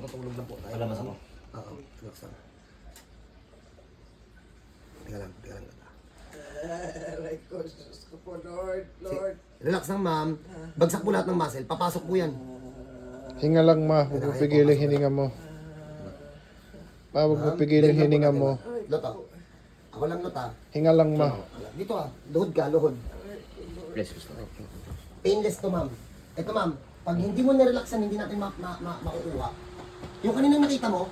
patulog lang po tayo. Palamas ako. Oo, relax lang. Teka lang. Aray ko, Diyos ko po, Lord. Relax lang, ma'am. Bagsak po lahat ng muscle. Papasok po yan. Hinga lang ma, huwag mo pigilin hininga mo. Ma, huwag mo pigilin hininga mo. Lota. Ako lang, Lota. Hinga lang ma. Dito luhod ka, luhod. Yes, gusto ko. Painless to, ma'am. Ito, ma'am. Pag hindi mo nirelaxan, hindi natin makukuha. Yung kaninang nakita mo,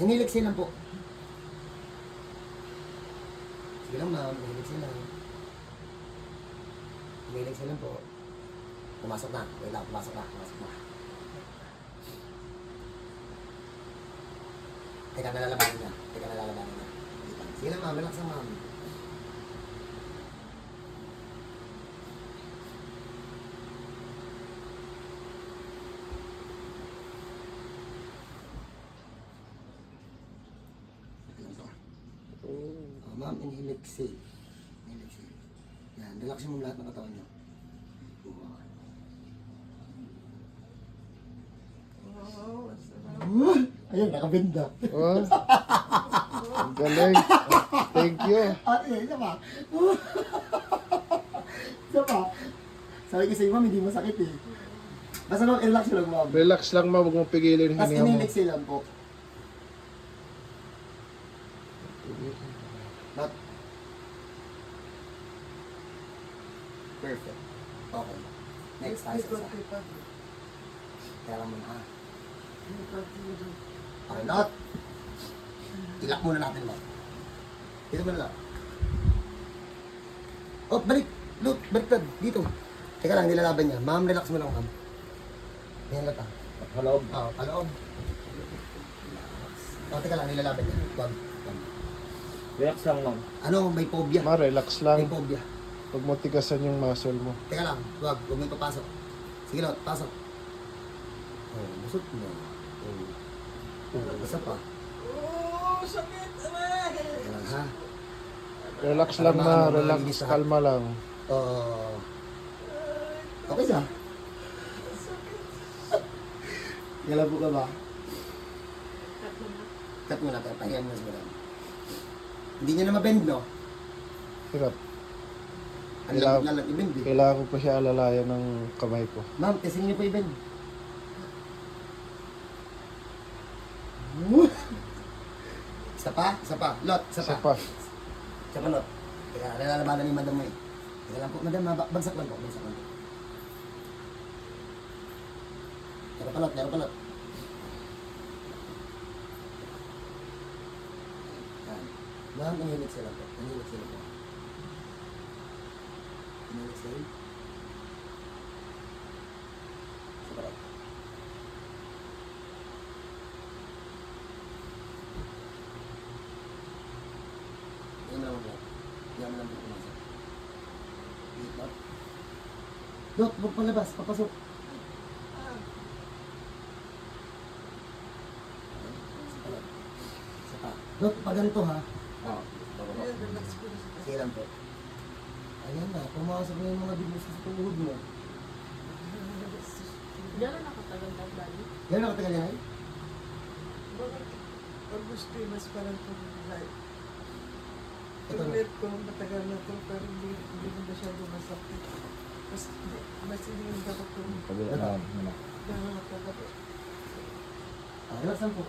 inilexin lang po. Sige lang, ma'am. Inilexin lang. Inilexin lang po. Pumasok na. Wait lang, pumasok na. Teka, nalalabanan niya. Sige lang, ma'am. Relax lang, ma'am. Ma'am, inhale, exhale. Yan, relaxin mo lahat ng katawan niyo. Ayun, nakabenda. Oh. Ang galing. Thank you. Isa pa. Isa pa. Sabi ko sa'yo, ma'am, hindi masakit eh. Basta lang, relax lang, ma'am. Relax lang ma, huwag mo pigilin Tapos hininga mo. inhale, exhale lang po. Not. Perfect. Okay. Next tayo sa isa. Kaya lang muna ha. Okay, not. Ilak muna natin ba? Dito muna lang. Oh, balik. Look, baliktad. Dito. Teka lang, nilalaban niya. Ma'am, relax mo lang, ma'am. Yan lang ta. Paloob. Oo, paloob. Oh, teka lang, nilalaban niya. Wag. Relax lang, ma'am. Ano, may phobia. Ma, relax May lang. phobia. Huwag mo tigasan yung muscle mo. Teka lang, wag mo ipapasok. Sige lot, pasok. Oh, busot mo. Basta pa. Oh, sakit, aray. Teka lang ha. Relax lang ma, relax. Kalma lang. Okay siya. Galabo ka ba? Cut mo na tayo, pahiyan mo sa Hindi niya na mabend, no? Hirap. Ang lamot na lang i-bend eh. Kailangan ko pa siya alalayan ng kamay ko. Ma'am, testing niyo pa i-bend. Isa pa. Lot, isa Isa pa. pa. Isa pa, Lot. Teka, nalalabanan ni madam mo eh. Teka lang po, madam, bagsak lang po. Meron pa, Lot. Yan. Ma'am, inhale exhale lang po. Inhale exhale. Isa pa, Lot. Yan lang, Lot. Yan lang po pumasok. Lot. Lot, huwag palabas. Papasok. Dok, pag ganito ha. Oo. Sige lang po. Ayan na, pumasok na yung mga bigos sa tuhod mo. Gano'n nakatagal daw dali? Gano'n nakatagal yan ay? Almost 3 months pa lang po. Ito na. Tulit ko, matagal na to, pero hindi na masyado masakit. Mas hindi yung dapat ko. Kabila na. Gano'n nakatagal. Relax lang po.